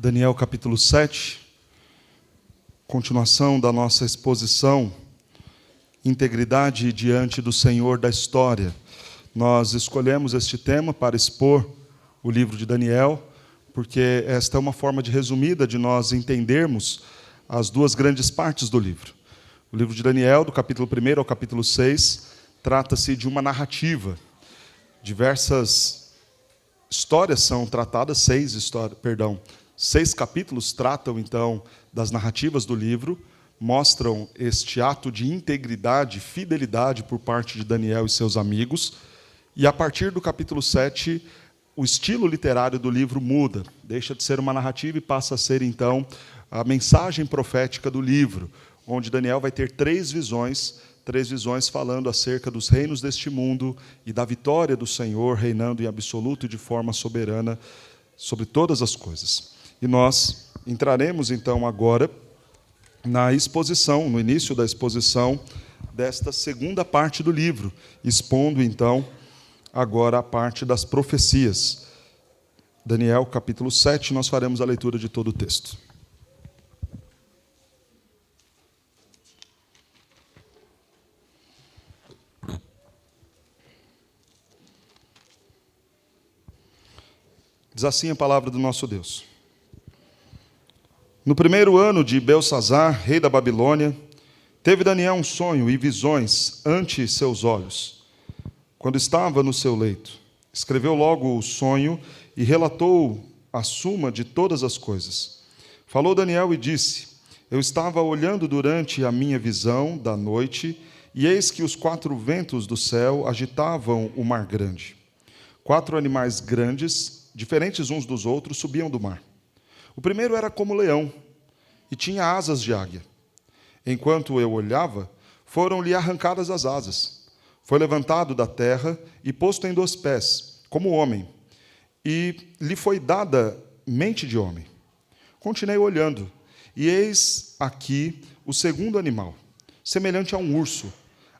Daniel capítulo 7, continuação da nossa exposição, integridade diante do Senhor da história. Nós escolhemos este tema para expor o livro de Daniel, porque esta é uma forma resumida de nós entendermos as duas grandes partes do livro. O livro de Daniel, do capítulo 1 ao capítulo 6, trata-se de uma narrativa. Diversas histórias são tratadas, seis capítulos tratam, então, das narrativas do livro, mostram este ato de integridade, fidelidade por parte de Daniel e seus amigos, e a partir do capítulo 7, o estilo literário do livro muda, deixa de ser uma narrativa e passa a ser, então, a mensagem profética do livro, onde Daniel vai ter três visões falando acerca dos reinos deste mundo e da vitória do Senhor reinando em absoluto e de forma soberana sobre todas as coisas. E nós entraremos, então, agora na exposição, no início da exposição desta segunda parte do livro, expondo, então, agora a parte das profecias. Daniel, capítulo 7, nós faremos a leitura de todo o texto. Diz assim a palavra do nosso Deus. No primeiro ano de Belsazzar, rei da Babilônia, teve Daniel um sonho e visões ante seus olhos. Quando estava no seu leito, escreveu logo o sonho e relatou a suma de todas as coisas. Falou Daniel e disse: Eu estava olhando durante a minha visão da noite, e eis que os quatro ventos do céu agitavam o mar grande. Quatro animais grandes, diferentes uns dos outros, subiam do mar. O primeiro era como leão, e tinha asas de águia. Enquanto eu olhava, foram-lhe arrancadas as asas. Foi levantado da terra e posto em 2 pés, como homem, e lhe foi dada mente de homem. Continuei olhando, e eis aqui o segundo animal, semelhante a um urso,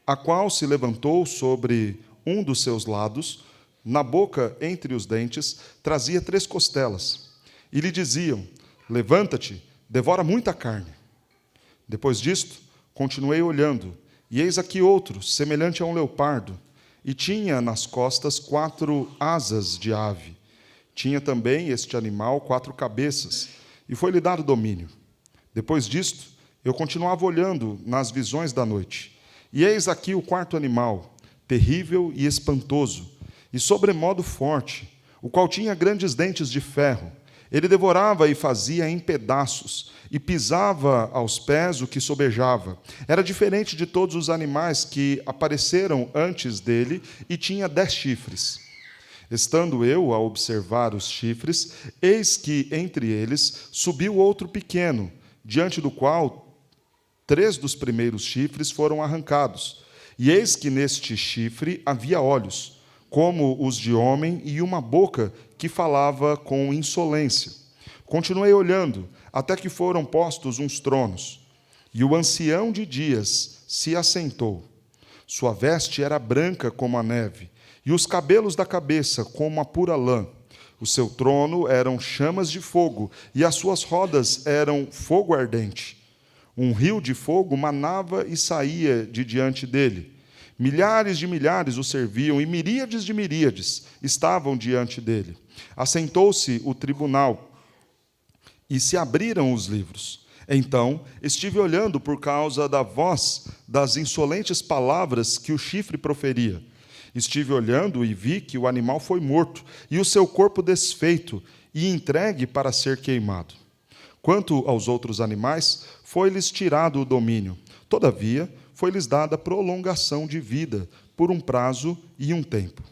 a qual se levantou sobre um dos seus lados, na boca, entre os dentes, trazia 3 costelas. E lhe diziam: Levanta-te, devora muita carne. Depois disto, continuei olhando, e eis aqui outro, semelhante a um leopardo, e tinha nas costas 4 asas de ave. Tinha também este animal 4 cabeças, e foi-lhe dado domínio. Depois disto, eu continuava olhando nas visões da noite, e eis aqui o 4º animal, terrível e espantoso, e sobremodo forte, o qual tinha grandes dentes de ferro. Ele devorava e fazia em pedaços, e pisava aos pés o que sobejava. Era diferente de todos os animais que apareceram antes dele, e tinha 10 chifres. Estando eu a observar os chifres, eis que entre eles subiu outro pequeno, diante do qual 3 dos primeiros chifres foram arrancados. E eis que neste chifre havia olhos, como os de homem, e uma boca que falava com insolência. Continuei olhando, até que foram postos uns tronos, e o ancião de dias se assentou. Sua veste era branca como a neve, e os cabelos da cabeça como a pura lã. O seu trono eram chamas de fogo, e as suas rodas eram fogo ardente. Um rio de fogo manava e saía de diante dele. Milhares de milhares o serviam, e miríades de miríades estavam diante dele. Assentou-se o tribunal, e se abriram os livros. Então estive olhando por causa da voz das insolentes palavras que o chifre proferia. Estive olhando e vi que o animal foi morto, e o seu corpo desfeito, e entregue para ser queimado. Quanto aos outros animais, foi-lhes tirado o domínio. Todavia, foi-lhes dada prolongação de vida, por um prazo e um tempo.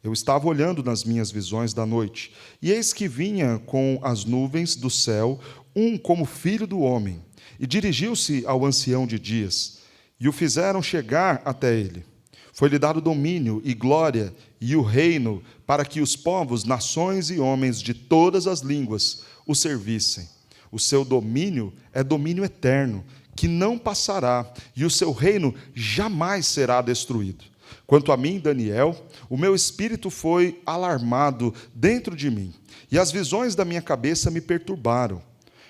Eu estava olhando nas minhas visões da noite, e eis que vinha com as nuvens do céu um como filho do homem, e dirigiu-se ao ancião de dias, e o fizeram chegar até ele. Foi-lhe dado domínio e glória e o reino, para que os povos, nações e homens de todas as línguas o servissem. O seu domínio é domínio eterno, que não passará, e o seu reino jamais será destruído. Quanto a mim, Daniel, o meu espírito foi alarmado dentro de mim, e as visões da minha cabeça me perturbaram.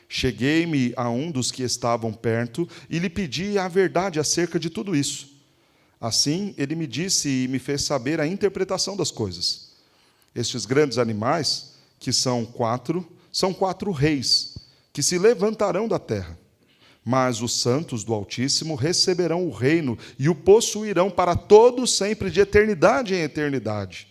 Cheguei-me a um dos que estavam perto e lhe pedi a verdade acerca de tudo isso. Assim, ele me disse e me fez saber a interpretação das coisas. Estes grandes animais, que são quatro reis, que se levantarão da terra. Mas os santos do Altíssimo receberão o reino e o possuirão para todo sempre, de eternidade em eternidade.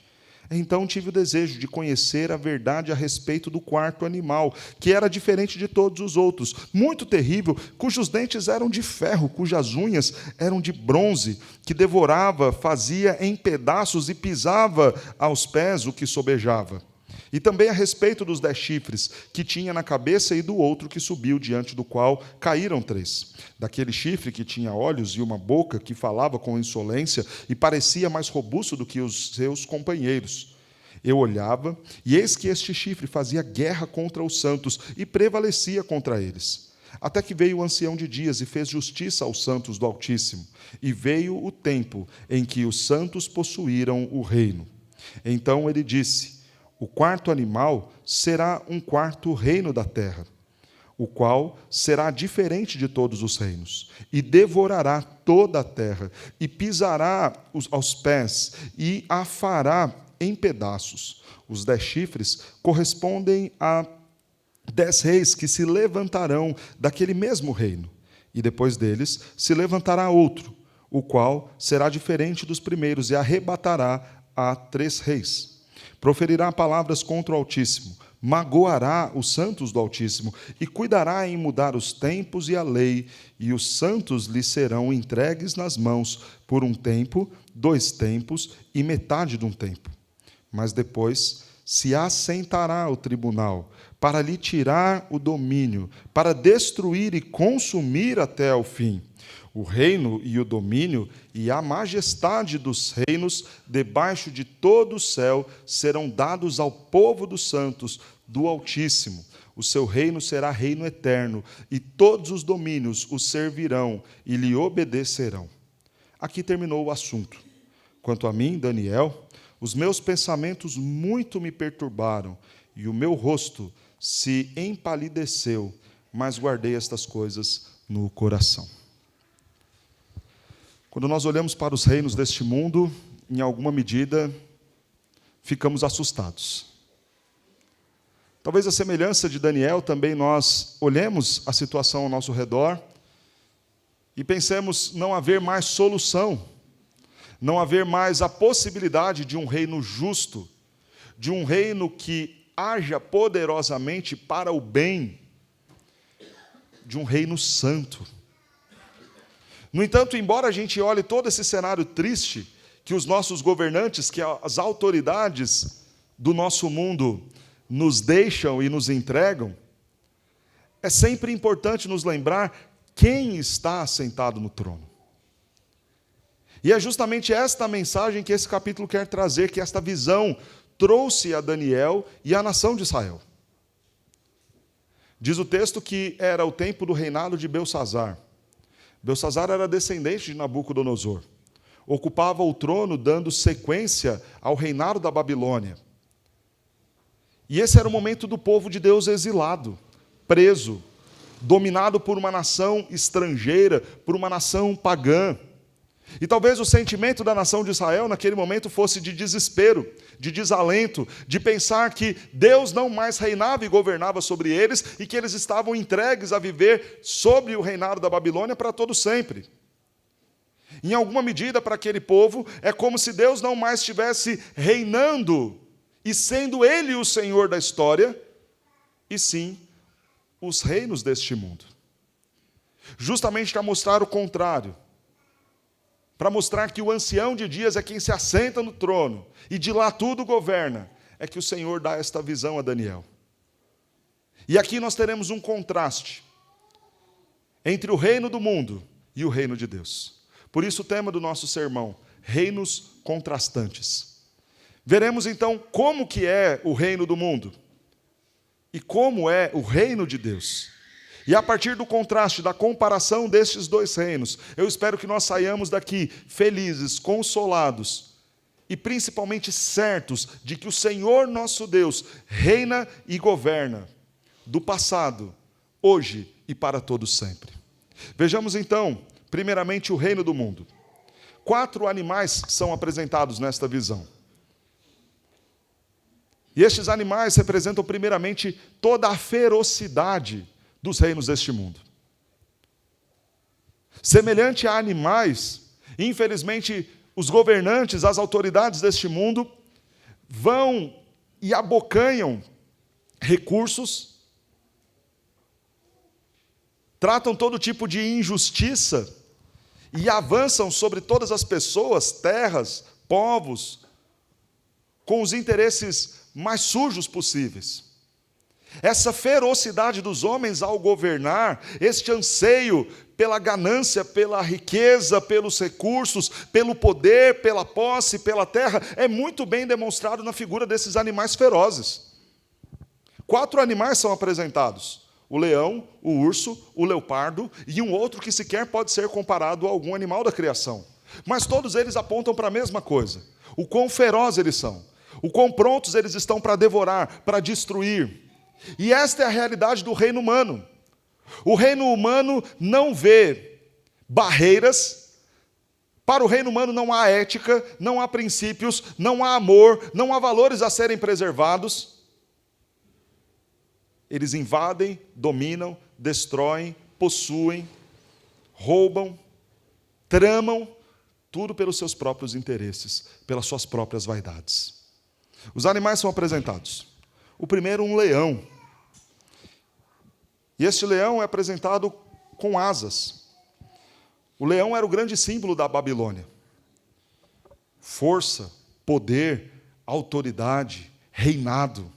Então tive o desejo de conhecer a verdade a respeito do quarto animal, que era diferente de todos os outros, muito terrível, cujos dentes eram de ferro, cujas unhas eram de bronze, que devorava, fazia em pedaços e pisava aos pés o que sobejava. E também a respeito dos 10 chifres que tinha na cabeça e do outro que subiu, diante do qual caíram 3. Daquele chifre que tinha olhos e uma boca que falava com insolência e parecia mais robusto do que os seus companheiros. Eu olhava, e eis que este chifre fazia guerra contra os santos e prevalecia contra eles. Até que veio o ancião de dias e fez justiça aos santos do Altíssimo. E veio o tempo em que os santos possuíram o reino. Então ele disse: o quarto animal será um quarto reino da terra, o qual será diferente de todos os reinos, e devorará toda a terra, e pisará aos pés, e a fará em pedaços. Os 10 chifres correspondem a 10 reis que se levantarão daquele mesmo reino, e depois deles se levantará outro, o qual será diferente dos primeiros, e arrebatará a 3 reis. Proferirá palavras contra o Altíssimo, magoará os santos do Altíssimo, e cuidará em mudar os tempos e a lei, e os santos lhe serão entregues nas mãos por um tempo, 2 tempos e metade de um tempo. Mas depois se assentará o tribunal, para lhe tirar o domínio, para destruir e consumir até ao fim. O reino e o domínio e a majestade dos reinos debaixo de todo o céu serão dados ao povo dos santos do Altíssimo. O seu reino será reino eterno, e todos os domínios o servirão e lhe obedecerão. Aqui terminou o assunto. Quanto a mim, Daniel, os meus pensamentos muito me perturbaram, e o meu rosto se empalideceu, mas guardei estas coisas no coração. Quando nós olhamos para os reinos deste mundo, em alguma medida, ficamos assustados. Talvez a semelhança de Daniel, também nós olhemos a situação ao nosso redor e pensemos não haver mais solução, não haver mais a possibilidade de um reino justo, de um reino que haja poderosamente para o bem, de um reino santo. No entanto, embora a gente olhe todo esse cenário triste que os nossos governantes, que as autoridades do nosso mundo nos deixam e nos entregam, é sempre importante nos lembrar quem está assentado no trono. E é justamente esta mensagem que esse capítulo quer trazer, que esta visão trouxe a Daniel e à nação de Israel. Diz o texto que era o tempo do reinado de Belsassar. Belsassar era descendente de Nabucodonosor. Ocupava o trono dando sequência ao reinado da Babilônia. E esse era o momento do povo de Deus exilado, preso, dominado por uma nação estrangeira, por uma nação pagã. E talvez o sentimento da nação de Israel naquele momento fosse de desespero, de desalento, de pensar que Deus não mais reinava e governava sobre eles e que eles estavam entregues a viver sobre o reinado da Babilônia para todo sempre. Em alguma medida, para aquele povo, é como se Deus não mais estivesse reinando e sendo Ele o Senhor da história, e sim os reinos deste mundo. Justamente para mostrar o contrário, para mostrar que o ancião de dias é quem se assenta no trono e de lá tudo governa, é que o Senhor dá esta visão a Daniel. E aqui nós teremos um contraste entre o reino do mundo e o reino de Deus. Por isso o tema do nosso sermão, reinos contrastantes. Veremos então como que é o reino do mundo e como é o reino de Deus. E a partir do contraste, da comparação destes dois reinos, eu espero que nós saiamos daqui felizes, consolados e principalmente certos de que o Senhor nosso Deus reina e governa do passado, hoje e para todo sempre. Vejamos então, primeiramente, o reino do mundo. 4 animais são apresentados nesta visão. E estes animais representam primeiramente toda a ferocidade dos reinos deste mundo. Semelhante a animais, infelizmente, os governantes, as autoridades deste mundo vão e abocanham recursos, tratam todo tipo de injustiça e avançam sobre todas as pessoas, terras, povos, com os interesses mais sujos possíveis. Essa ferocidade dos homens ao governar, este anseio pela ganância, pela riqueza, pelos recursos, pelo poder, pela posse, pela terra, é muito bem demonstrado na figura desses animais ferozes. 4 animais são apresentados: o leão, o urso, o leopardo e um outro que sequer pode ser comparado a algum animal da criação. Mas todos eles apontam para a mesma coisa: o quão ferozes eles são, o quão prontos eles estão para devorar, para destruir. E esta é a realidade do reino humano. O reino humano não vê barreiras. Para o reino humano não há ética, não há princípios, não há amor, não há valores a serem preservados. Eles invadem, dominam, destroem, possuem, roubam, tramam, tudo pelos seus próprios interesses, pelas suas próprias vaidades. Os animais são apresentados. O primeiro, um leão. E este leão é apresentado com asas. O leão era o grande símbolo da Babilônia. Força, poder, autoridade, reinado.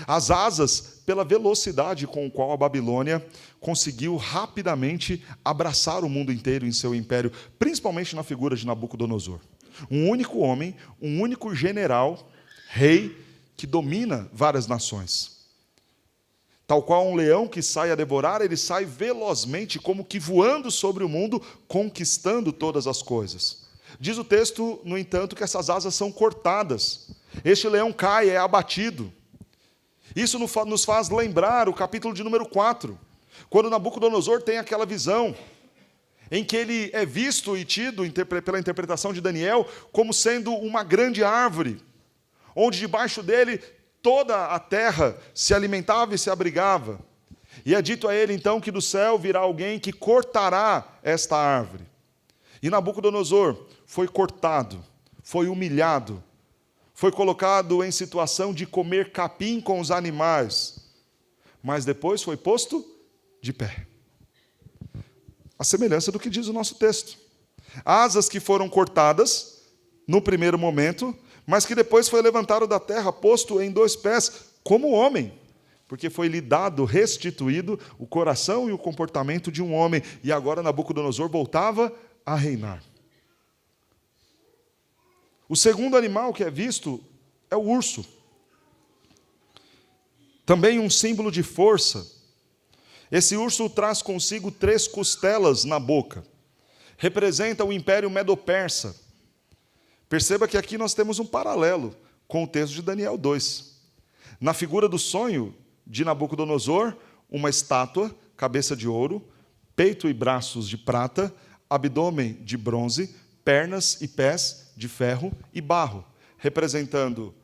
As asas, pela velocidade com a qual a Babilônia conseguiu rapidamente abraçar o mundo inteiro em seu império, principalmente na figura de Nabucodonosor. Um único homem, um único general, rei, que domina várias nações. Tal qual um leão que sai a devorar, ele sai velozmente, como que voando sobre o mundo, conquistando todas as coisas. Diz o texto, no entanto, que essas asas são cortadas. Este leão cai, é abatido. Isso nos faz lembrar o capítulo de número 4, quando Nabucodonosor tem aquela visão, em que ele é visto e tido, pela interpretação de Daniel, como sendo uma grande árvore, onde debaixo dele toda a terra se alimentava e se abrigava. E é dito a ele, então, que do céu virá alguém que cortará esta árvore. E Nabucodonosor foi cortado, foi humilhado, foi colocado em situação de comer capim com os animais, mas depois foi posto de pé. A semelhança do que diz o nosso texto. Asas que foram cortadas no primeiro momento, mas que depois foi levantado da terra, posto em 2 pés, como homem, porque foi lhe dado, restituído, o coração e o comportamento de um homem, e agora Nabucodonosor voltava a reinar. O segundo animal que é visto é o urso. Também um símbolo de força. Esse urso traz consigo 3 costelas na boca. Representa o Império Medo-Persa. Perceba que aqui nós temos um paralelo com o texto de Daniel 2. Na figura do sonho de Nabucodonosor, uma estátua, cabeça de ouro, peito e braços de prata, abdômen de bronze, pernas e pés de ferro e barro, representando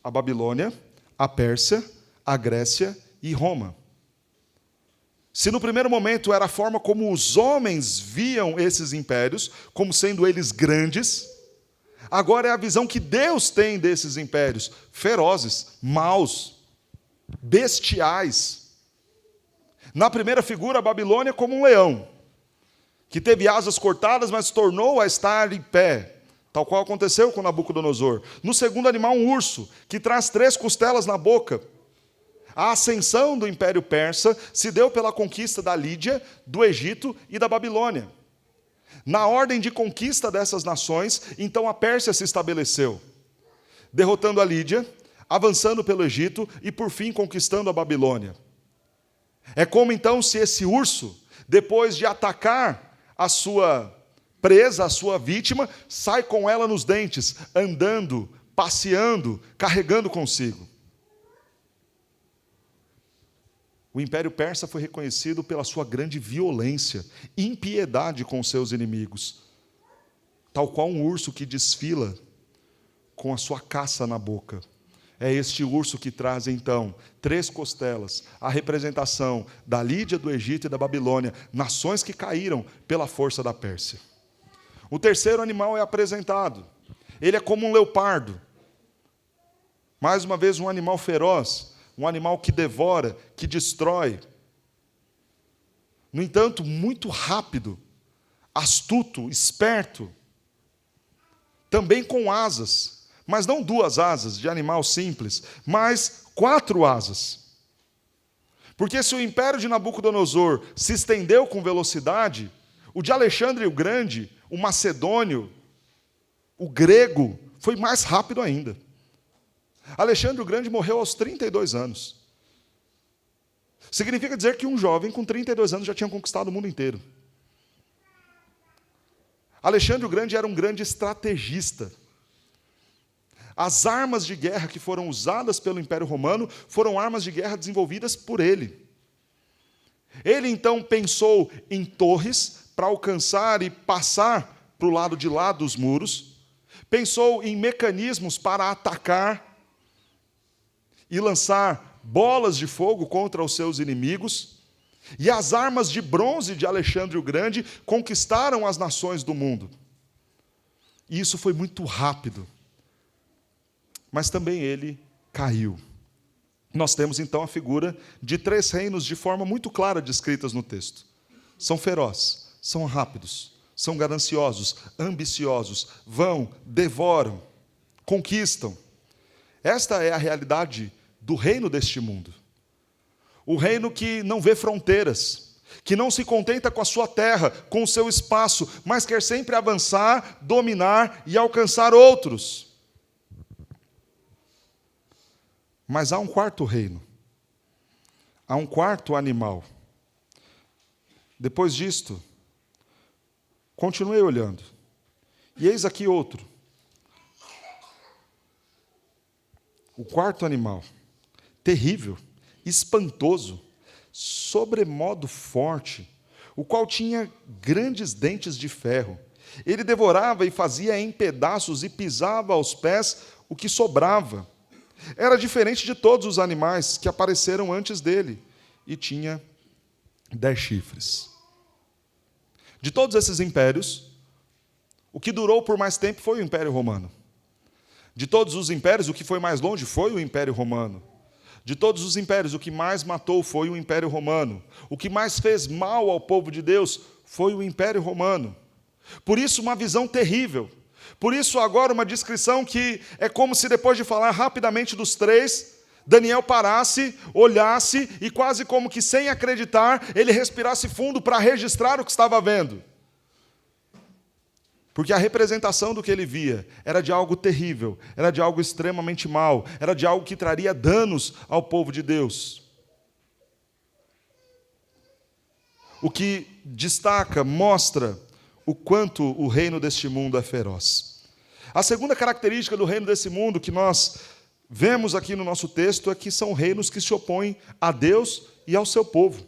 a Babilônia, a Pérsia, a Grécia e Roma. Se no primeiro momento era a forma como os homens viam esses impérios, como sendo eles grandes, agora é a visão que Deus tem desses impérios, ferozes, maus, bestiais. Na primeira figura, a Babilônia como um leão, que teve asas cortadas, mas tornou a estar em pé, tal qual aconteceu com Nabucodonosor. No segundo animal, um urso, que traz 3 costelas na boca. A ascensão do Império Persa se deu pela conquista da Lídia, do Egito e da Babilônia. Na ordem de conquista dessas nações, então a Pérsia se estabeleceu, derrotando a Lídia, avançando pelo Egito e, por fim, conquistando a Babilônia. É como então se esse urso, depois de atacar a sua presa, a sua vítima, sai com ela nos dentes, andando, passeando, carregando consigo. O Império Persa foi reconhecido pela sua grande violência, impiedade com os seus inimigos, tal qual um urso que desfila com a sua caça na boca. É este urso que traz, então, 3 costelas, a representação da Lídia, do Egito e da Babilônia, nações que caíram pela força da Pérsia. O terceiro animal é apresentado. Ele é como um leopardo. Mais uma vez, um animal feroz, um animal que devora, que destrói. No entanto, muito rápido, astuto, esperto, também com asas. Mas não 2 asas de animal simples, mas 4 asas. Porque se o império de Nabucodonosor se estendeu com velocidade, o de Alexandre o Grande, o macedônio, o grego, foi mais rápido ainda. Alexandre o Grande morreu aos 32 anos. Significa dizer que um jovem com 32 anos já tinha conquistado o mundo inteiro. Alexandre o Grande era um grande estrategista. As armas de guerra que foram usadas pelo Império Romano foram armas de guerra desenvolvidas por ele. Ele, então, pensou em torres para alcançar e passar para o lado de lá dos muros. Pensou em mecanismos para atacar e lançar bolas de fogo contra os seus inimigos. E as armas de bronze de Alexandre o Grande conquistaram as nações do mundo. E isso foi muito rápido. Mas também ele caiu. Nós temos então a figura de 3 reinos de forma muito clara descritas no texto. São ferozes, são rápidos, são gananciosos, ambiciosos, vão, devoram, conquistam. Esta é a realidade do reino deste mundo. O reino que não vê fronteiras, que não se contenta com a sua terra, com o seu espaço, mas quer sempre avançar, dominar e alcançar outros. Mas há um 4º reino. Há um 4º animal. Depois disto, continuei olhando. E eis aqui outro. O 4º animal. Terrível, espantoso, sobremodo forte, o qual tinha grandes dentes de ferro. Ele devorava e fazia em pedaços e pisava aos pés o que sobrava. Era diferente de todos os animais que apareceram antes dele e tinha 10 chifres. De todos esses impérios, o que durou por mais tempo foi o Império Romano. De todos os impérios, o que foi mais longe foi o Império Romano. De todos os impérios, o que mais matou foi o Império Romano. O que mais fez mal ao povo de Deus foi o Império Romano. Por isso, uma visão terrível. Por isso, agora, uma descrição que é como se, depois de falar rapidamente dos 3, Daniel parasse, olhasse e, quase como que sem acreditar, ele respirasse fundo para registrar o que estava vendo. Porque a representação do que ele via era de algo terrível, era de algo extremamente mau, era de algo que traria danos ao povo de Deus. O que destaca, mostra o quanto o reino deste mundo é feroz. A segunda característica do reino desse mundo que nós vemos aqui no nosso texto é que são reinos que se opõem a Deus e ao seu povo.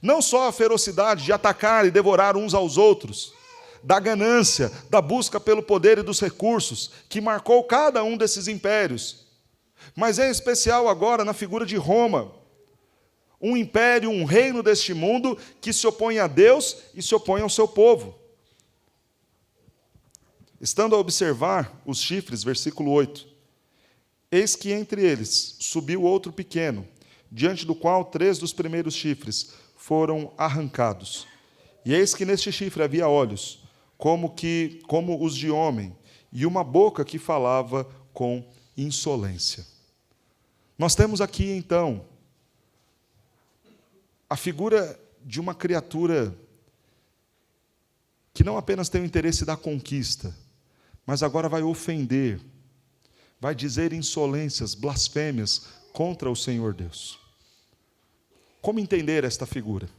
Não só a ferocidade de atacar e devorar uns aos outros, da ganância, da busca pelo poder e dos recursos, que marcou cada um desses impérios, mas em especial agora na figura de Roma, um império, um reino deste mundo que se opõe a Deus e se opõe ao seu povo. Estando a observar os chifres, versículo 8, eis que entre eles subiu outro pequeno, diante do qual 3 dos primeiros chifres foram arrancados. E eis que neste chifre havia olhos, como os de homem, e uma boca que falava com insolência. Nós temos aqui, então, a figura de uma criatura que não apenas tem o interesse da conquista, mas agora vai ofender, vai dizer insolências, blasfêmias contra o Senhor Deus. Como entender esta figura?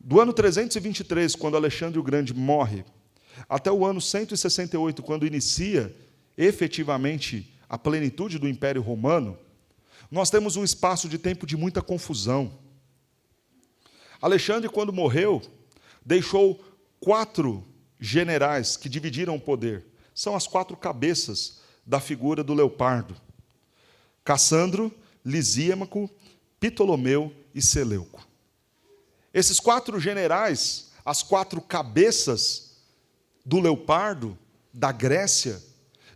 Do ano 323, quando Alexandre o Grande morre, até o ano 168, quando inicia efetivamente a plenitude do Império Romano, nós temos um espaço de tempo de muita confusão. Alexandre, quando morreu, deixou 4 generais que dividiram o poder. São as 4 cabeças da figura do leopardo: Cassandro, Lisímaco, Ptolomeu e Seleuco. Esses 4 generais, as 4 cabeças do leopardo, da Grécia,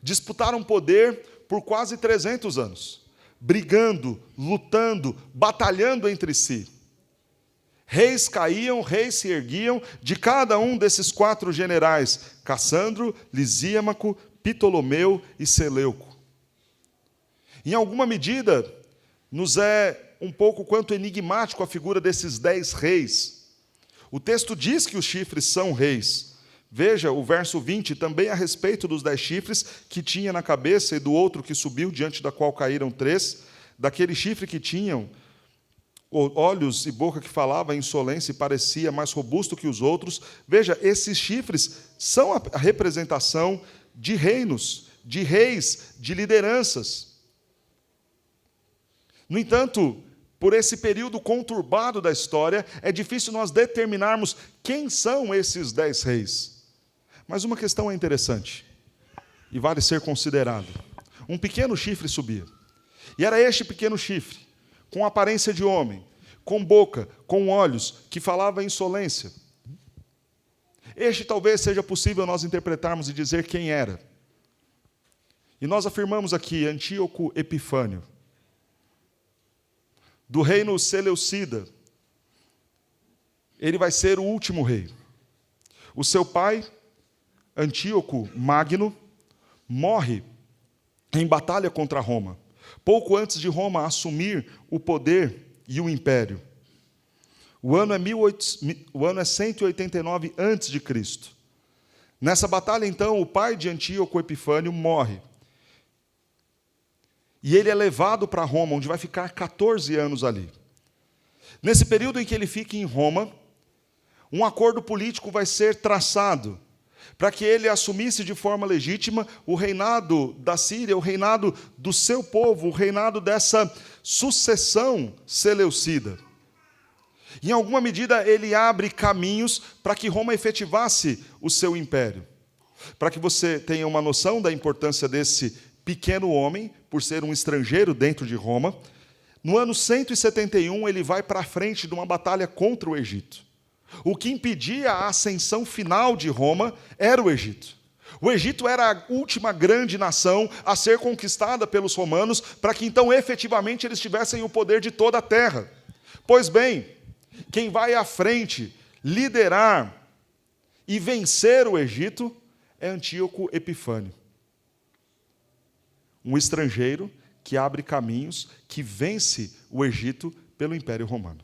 disputaram poder por quase 300 anos, brigando, lutando, batalhando entre si. Reis caíam, reis se erguiam de cada um desses 4 generais: Cassandro, Lisímaco, Ptolomeu e Seleuco. Em alguma medida, nos é um pouco quanto enigmático a figura desses 10 reis. O texto diz que os chifres são reis. Veja o verso 20, também a respeito dos 10 chifres que tinha na cabeça e do outro que subiu, diante da qual caíram 3, daquele chifre que tinham olhos e boca que falava insolência e parecia mais robusto que os outros. Veja, esses chifres são a representação de reinos, de reis, de lideranças. No entanto, por esse período conturbado da história, é difícil nós determinarmos quem são esses 10 reis. Mas uma questão é interessante, e vale ser considerado. Um pequeno chifre subia. E era este pequeno chifre, com aparência de homem, com boca, com olhos, que falava insolência. Este talvez seja possível nós interpretarmos e dizer quem era. E nós afirmamos aqui Antíoco Epifânio, do reino Seleucida. Ele vai ser o último rei. O seu pai, Antíoco Magno, morre em batalha contra Roma, pouco antes de Roma assumir o poder e o império. O ano é 189 a.C. Nessa batalha, então, o pai de Antíoco Epifânio morre. E ele é levado para Roma, onde vai ficar 14 anos ali. Nesse período em que ele fica em Roma, um acordo político vai ser traçado para que ele assumisse de forma legítima o reinado da Síria, o reinado do seu povo, o reinado dessa sucessão seleucida. Em alguma medida, ele abre caminhos para que Roma efetivasse o seu império. Para que você tenha uma noção da importância desse pequeno homem, por ser um estrangeiro dentro de Roma, no ano 171 ele vai para a frente de uma batalha contra o Egito. O que impedia a ascensão final de Roma era o Egito. O Egito era a última grande nação a ser conquistada pelos romanos, para que então efetivamente eles tivessem o poder de toda a terra. Pois bem, quem vai à frente, liderar e vencer o Egito é Antíoco Epifânio. Um estrangeiro que abre caminhos, que vence o Egito pelo Império Romano.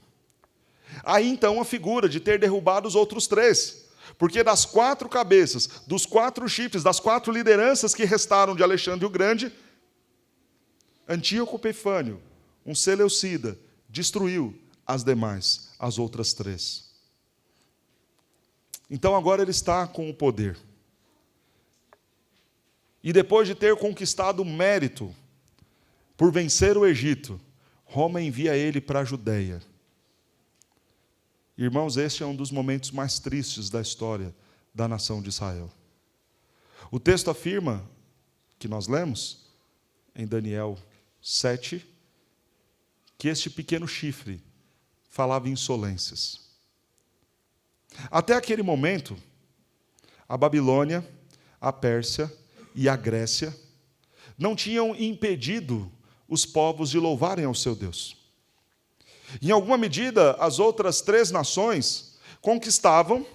Aí então a figura de ter derrubado os outros 3, porque das 4 cabeças, dos 4 chifres, das 4 lideranças que restaram de Alexandre o Grande, Antíoco Epifânio, um seleucida, destruiu as demais, as outras 3. Então agora ele está com o poder. E depois de ter conquistado o mérito por vencer o Egito, Roma envia ele para a Judéia. Irmãos, este é um dos momentos mais tristes da história da nação de Israel. O texto afirma, que nós lemos em Daniel 7, que este pequeno chifre falava insolências. Até aquele momento, a Babilônia, a Pérsia e a Grécia não tinham impedido os povos de louvarem ao seu Deus. Em alguma medida, as outras 3 nações conquistavam,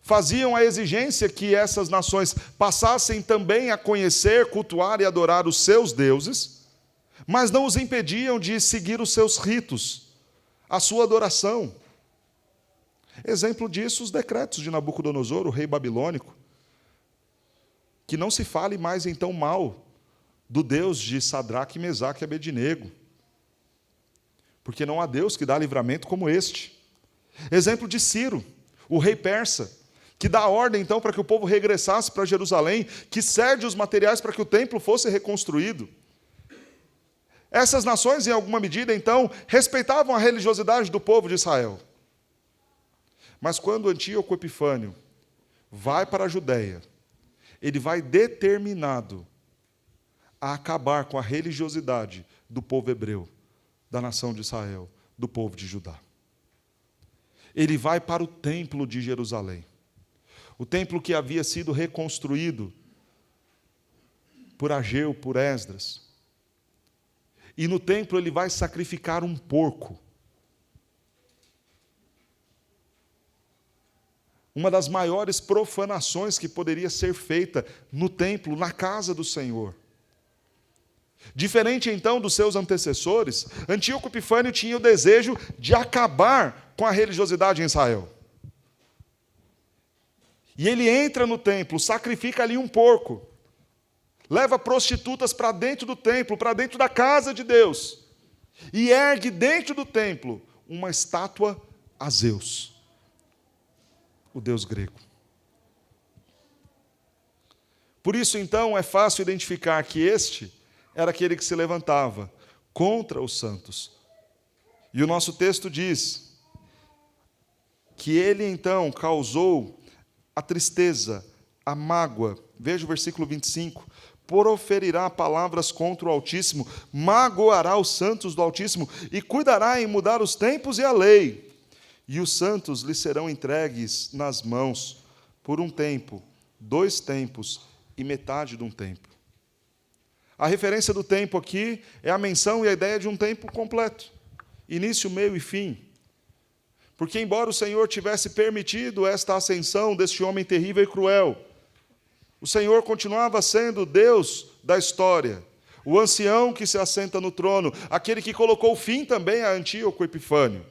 faziam a exigência que essas nações passassem também a conhecer, cultuar e adorar os seus deuses, mas não os impediam de seguir os seus ritos, a sua adoração. Exemplo disso, os decretos de Nabucodonosor, o rei babilônico, que não se fale mais então mal do Deus de Sadraque, Mesaque e Abednego. porque não há Deus que dá livramento como este. Exemplo de Ciro, o rei persa, que dá ordem, então, para que o povo regressasse para Jerusalém, que cede os materiais para que o templo fosse reconstruído. Essas nações, em alguma medida, então, respeitavam a religiosidade do povo de Israel. Mas quando Antíoco Epifânio vai para a Judéia, ele vai determinado a acabar com a religiosidade do povo hebreu, da nação de Israel, do povo de Judá. Ele vai para o templo de Jerusalém. O templo que havia sido reconstruído por Ageu, por Esdras. E no templo ele vai sacrificar um porco. Uma das maiores profanações que poderia ser feita no templo, na casa do Senhor. Diferente então dos seus antecessores, Antíoco Epifânio tinha o desejo de acabar com a religiosidade em Israel. E ele entra no templo, sacrifica ali um porco, leva prostitutas para dentro do templo, para dentro da casa de Deus, e ergue dentro do templo uma estátua a Zeus, o deus grego. Por isso, então, é fácil identificar que este era aquele que se levantava contra os santos. E o nosso texto diz que ele, então, causou a tristeza, a mágoa. Veja o versículo 25. Proferirá palavras contra o Altíssimo, magoará os santos do Altíssimo e cuidará em mudar os tempos e a lei. E os santos lhe serão entregues nas mãos por um tempo, 2 tempos e metade de um tempo. A referência do tempo aqui é a menção e a ideia de um tempo completo. Início, meio e fim. Porque, embora o Senhor tivesse permitido esta ascensão deste homem terrível e cruel, o Senhor continuava sendo Deus da história, o ancião que se assenta no trono, aquele que colocou fim também a Antíoco Epifânio.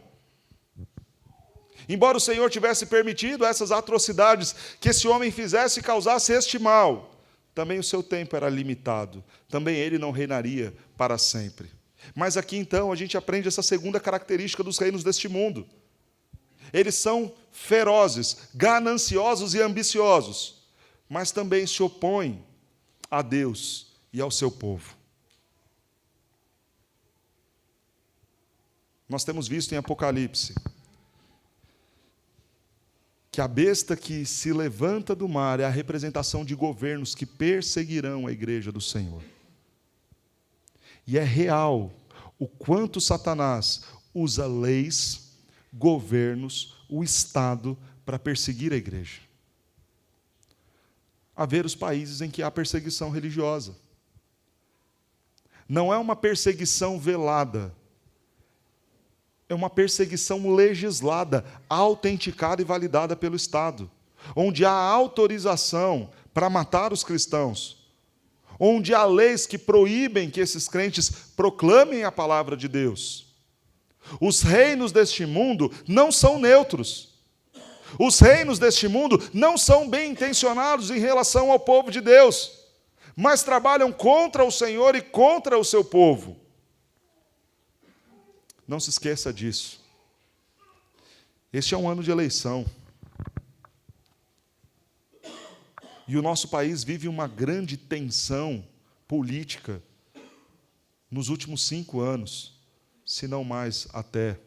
Embora o Senhor tivesse permitido essas atrocidades que esse homem fizesse e causasse este mal, também o seu tempo era limitado, também ele não reinaria para sempre. Mas aqui então a gente aprende essa segunda característica dos reinos deste mundo. Eles são ferozes, gananciosos e ambiciosos, mas também se opõem a Deus e ao seu povo. Nós temos visto em Apocalipse que a besta que se levanta do mar é a representação de governos que perseguirão a igreja do Senhor. E é real o quanto Satanás usa leis, governos, o Estado para perseguir a igreja. Há vários países em que há perseguição religiosa. Não é uma perseguição velada, é uma perseguição legislada, autenticada e validada pelo Estado, onde há autorização para matar os cristãos, onde há leis que proíbem que esses crentes proclamem a palavra de Deus. Os reinos deste mundo não são neutros. Os reinos deste mundo não são bem intencionados em relação ao povo de Deus, mas trabalham contra o Senhor e contra o seu povo. Não se esqueça disso. Este é um ano de eleição. E o nosso país vive uma grande tensão política nos últimos 5 anos, se não mais até.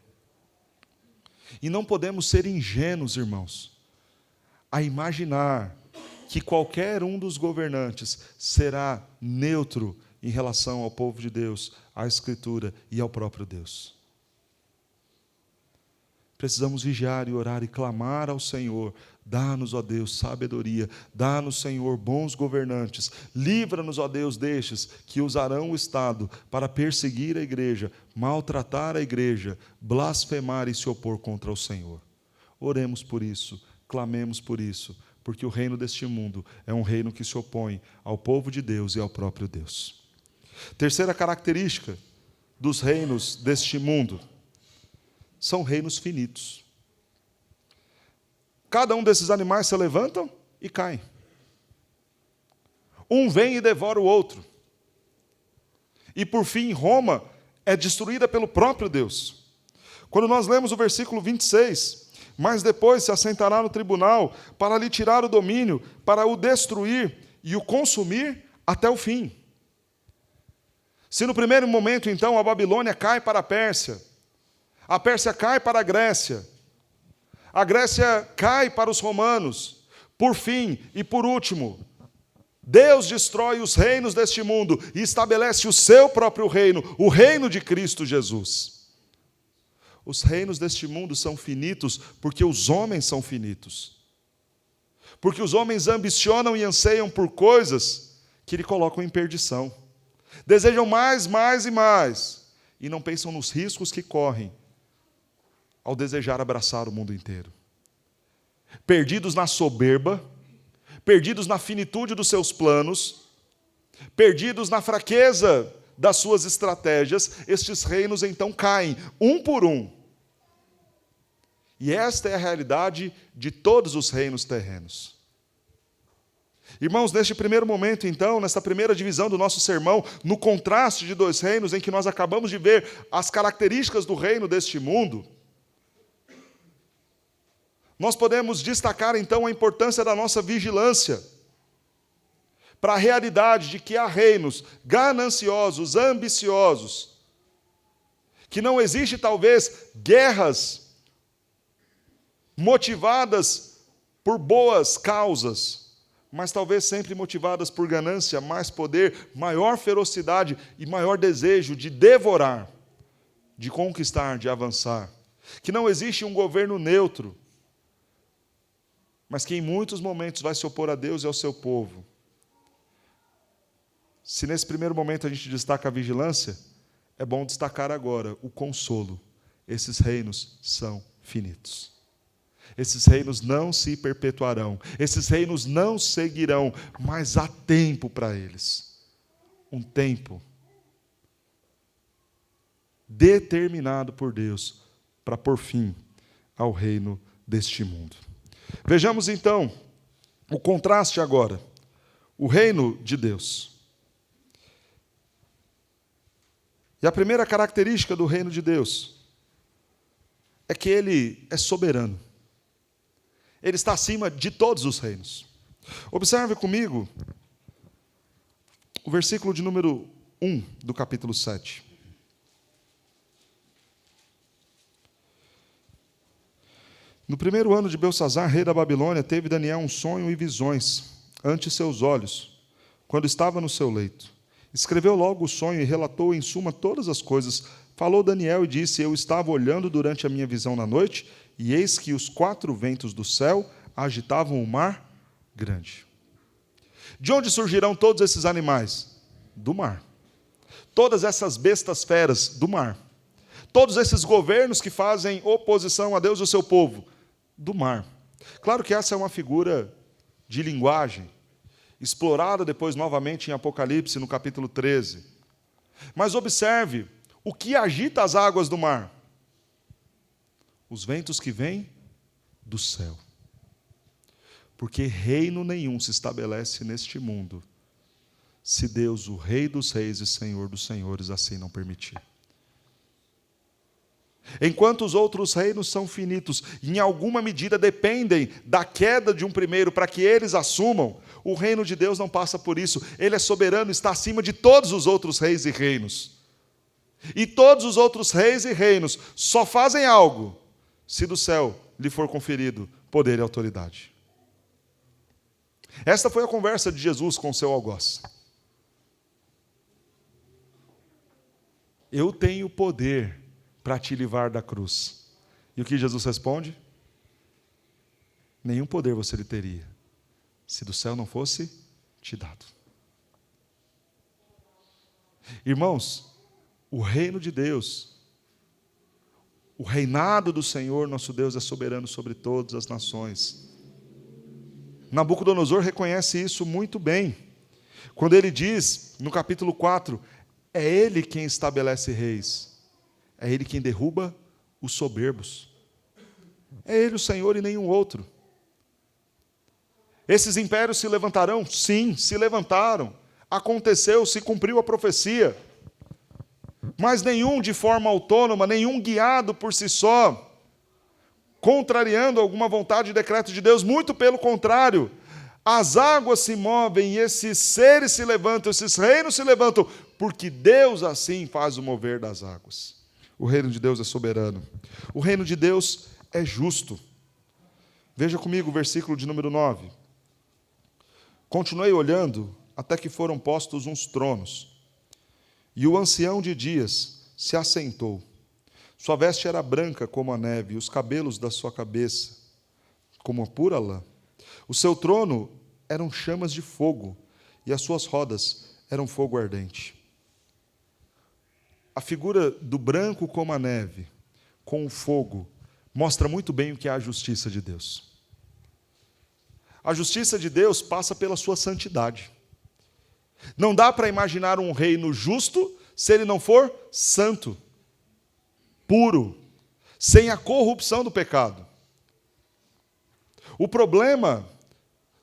E não podemos ser ingênuos, irmãos, a imaginar que qualquer um dos governantes será neutro em relação ao povo de Deus, à Escritura e ao próprio Deus. Precisamos vigiar e orar e clamar ao Senhor. Dá-nos, ó Deus, sabedoria. Dá-nos, Senhor, bons governantes. Livra-nos, ó Deus, destes que usarão o Estado para perseguir a igreja, maltratar a igreja, blasfemar e se opor contra o Senhor. Oremos por isso, clamemos por isso, porque o reino deste mundo é um reino que se opõe ao povo de Deus e ao próprio Deus. Terceira característica dos reinos deste mundo: são reinos finitos. Cada um desses animais se levantam e caem. Um vem e devora o outro. E por fim, Roma é destruída pelo próprio Deus. Quando nós lemos o versículo 26, mas depois se assentará no tribunal para lhe tirar o domínio, para o destruir e o consumir até o fim. Se no primeiro momento, então, a Babilônia cai para a Pérsia cai para a Grécia cai para os romanos, por fim e por último, Deus destrói os reinos deste mundo e estabelece o seu próprio reino, o reino de Cristo Jesus. Os reinos deste mundo são finitos porque os homens são finitos. Porque os homens ambicionam e anseiam por coisas que lhe colocam em perdição. Desejam mais, mais e mais. E não pensam nos riscos que correm ao desejar abraçar o mundo inteiro. Perdidos na soberba, perdidos na finitude dos seus planos, perdidos na fraqueza das suas estratégias, estes reinos então caem, um por um. E esta é a realidade de todos os reinos terrenos. Irmãos, neste primeiro momento, então, nesta primeira divisão do nosso sermão, no contraste de dois reinos em que nós acabamos de ver as características do reino deste mundo, nós podemos destacar, então, a importância da nossa vigilância para a realidade de que há reinos gananciosos, ambiciosos, que não existe, talvez, guerras motivadas por boas causas, mas talvez sempre motivadas por ganância, mais poder, maior ferocidade e maior desejo de devorar, de conquistar, de avançar. Que não existe um governo neutro, mas que em muitos momentos vai se opor a Deus e ao seu povo. Se nesse primeiro momento a gente destaca a vigilância, é bom destacar agora o consolo. Esses reinos são finitos. Esses reinos não se perpetuarão. Esses reinos não seguirão, mas há tempo para eles. Um tempo determinado por Deus para pôr fim ao reino deste mundo. Vejamos então o contraste agora. O reino de Deus. E a primeira característica do reino de Deus é que ele é soberano. Ele está acima de todos os reinos. Observe comigo o versículo de número 1 do capítulo 7. No primeiro ano de Belsazar, rei da Babilônia, teve Daniel um sonho e visões ante seus olhos, quando estava no seu leito. Escreveu logo o sonho e relatou em suma todas as coisas. Falou Daniel e disse: eu estava olhando durante a minha visão na noite, e eis que os 4 ventos do céu agitavam o mar grande. De onde surgirão todos esses animais? Do mar. Todas essas bestas feras, do mar. Todos esses governos que fazem oposição a Deus e ao seu povo, do mar. Claro que essa é uma figura de linguagem, explorada depois novamente em Apocalipse, no capítulo 13. Mas observe, o que agita as águas do mar? Os ventos que vêm do céu. Porque reino nenhum se estabelece neste mundo, se Deus, o Rei dos Reis e Senhor dos Senhores, assim não permitir. Enquanto os outros reinos são finitos, e em alguma medida dependem da queda de um primeiro para que eles assumam, o reino de Deus não passa por isso. Ele é soberano, está acima de todos os outros reis e reinos. E todos os outros reis e reinos só fazem algo se do céu lhe for conferido poder e autoridade. Esta foi a conversa de Jesus com o seu algoz. Eu tenho poder para te livrar da cruz. E o que Jesus responde? Nenhum poder você lhe teria, se do céu não fosse te dado. Irmãos, o reino de Deus, o reinado do Senhor, nosso Deus, é soberano sobre todas as nações. Nabucodonosor reconhece isso muito bem, quando ele diz, no capítulo 4, é Ele quem estabelece reis. É Ele quem derruba os soberbos. É Ele o Senhor e nenhum outro. Esses impérios se levantarão? Sim, se levantaram. Aconteceu, se cumpriu a profecia. mas nenhum de forma autônoma, nenhum guiado por si só, contrariando alguma vontade e decreto de Deus, muito pelo contrário. As águas se movem e esses seres se levantam, esses reinos se levantam, porque Deus assim faz o mover das águas. O reino de Deus é soberano. O reino de Deus é justo. Veja comigo o versículo de número 9. Continuei olhando até que foram postos uns tronos, e o ancião de dias se assentou. Sua veste era branca como a neve, e os cabelos da sua cabeça como a pura lã. O seu trono eram chamas de fogo, e as suas rodas eram fogo ardente. A figura do branco como a neve, com o fogo, mostra muito bem o que é a justiça de Deus. A justiça de Deus passa pela sua santidade. Não dá para imaginar um reino justo se ele não for santo, puro, sem a corrupção do pecado. O problema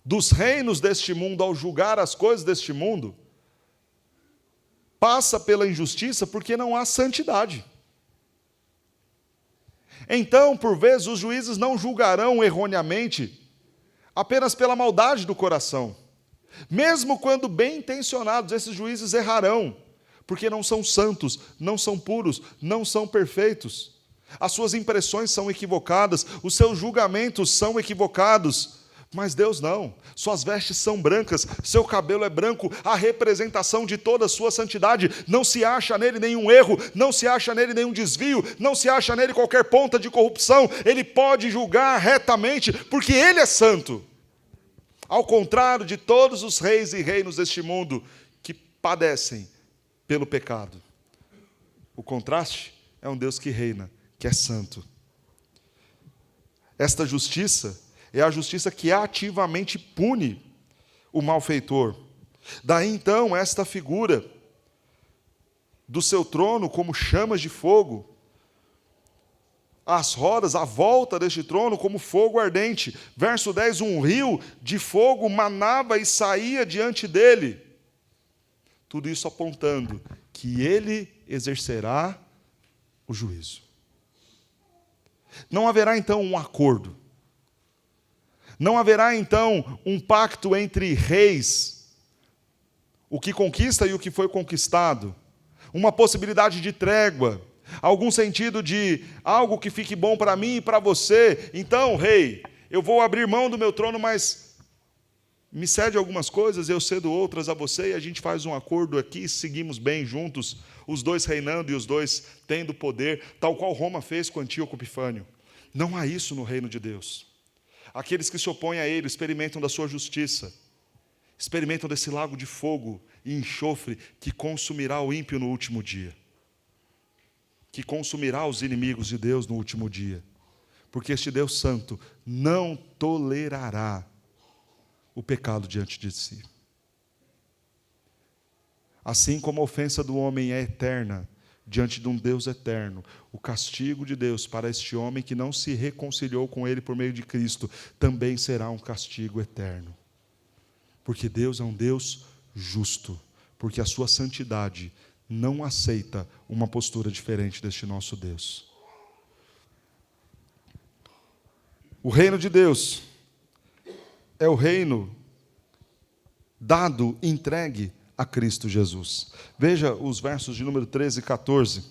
dos reinos deste mundo, ao julgar as coisas deste mundo, passa pela injustiça porque não há santidade. Então, por vezes, os juízes não julgarão erroneamente apenas pela maldade do coração. Mesmo quando bem intencionados, esses juízes errarão, porque não são santos, não são puros, não são perfeitos. As suas impressões são equivocadas, os seus julgamentos são equivocados. Mas Deus não, suas vestes são brancas, seu cabelo é branco, a representação de toda a sua santidade, não se acha nele nenhum erro, não se acha nele nenhum desvio, não se acha nele qualquer ponta de corrupção, ele pode julgar retamente, porque ele é santo. Ao contrário de todos os reis e reinos deste mundo que padecem pelo pecado. O contraste é um Deus que reina, que é santo. Esta justiça é a justiça que ativamente pune o malfeitor. Daí então esta figura do seu trono como chamas de fogo, as rodas à volta deste trono como fogo ardente. Verso 10, um rio de fogo manava e saía diante dele. Tudo isso apontando que ele exercerá o juízo. Não haverá então um acordo. Não haverá, então, um pacto entre reis, o que conquista e o que foi conquistado, uma possibilidade de trégua, algum sentido de algo que fique bom para mim e para você. Então, rei, eu vou abrir mão do meu trono, mas me cede algumas coisas, eu cedo outras a você, e a gente faz um acordo aqui, seguimos bem juntos, os dois reinando e os dois tendo poder, tal qual Roma fez com Antíoco Epifânio. Não há isso no reino de Deus. Aqueles que se opõem a ele experimentam da sua justiça, experimentam desse lago de fogo e enxofre que consumirá o ímpio no último dia, que consumirá os inimigos de Deus no último dia, porque este Deus santo não tolerará o pecado diante de si. Assim como a ofensa do homem é eterna, diante de um Deus eterno, o castigo de Deus para este homem que não se reconciliou com ele por meio de Cristo, também será um castigo eterno. Porque Deus é um Deus justo, porque a sua santidade não aceita uma postura diferente deste nosso Deus. O reino de Deus é o reino dado, entregue a Cristo Jesus. Veja os versos de número 13 e 14.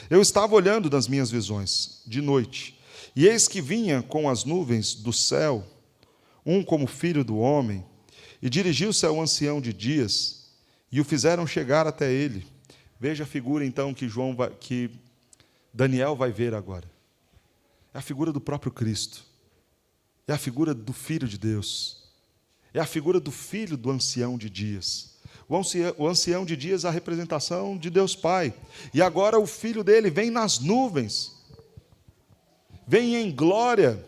Eu estava olhando nas minhas visões, de noite, e eis que vinha com as nuvens do céu, um como filho do homem, e dirigiu-se ao ancião de dias, e o fizeram chegar até ele. Veja a figura então que Daniel vai ver agora. É a figura do próprio Cristo. É a figura do Filho de Deus. É a figura do filho do ancião de dias. O ancião de dias é a representação de Deus Pai. E agora o filho dele vem nas nuvens, vem em glória,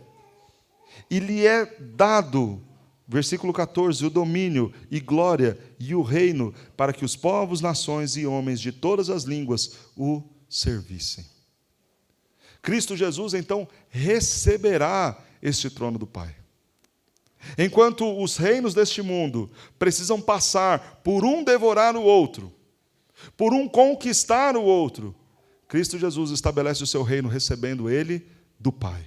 e lhe é dado, versículo 14, o domínio e glória e o reino, para que os povos, nações e homens de todas as línguas o servissem. Cristo Jesus, então, receberá este trono do Pai. Enquanto os reinos deste mundo precisam passar por um devorar o outro, por um conquistar o outro, Cristo Jesus estabelece o seu reino recebendo ele do Pai.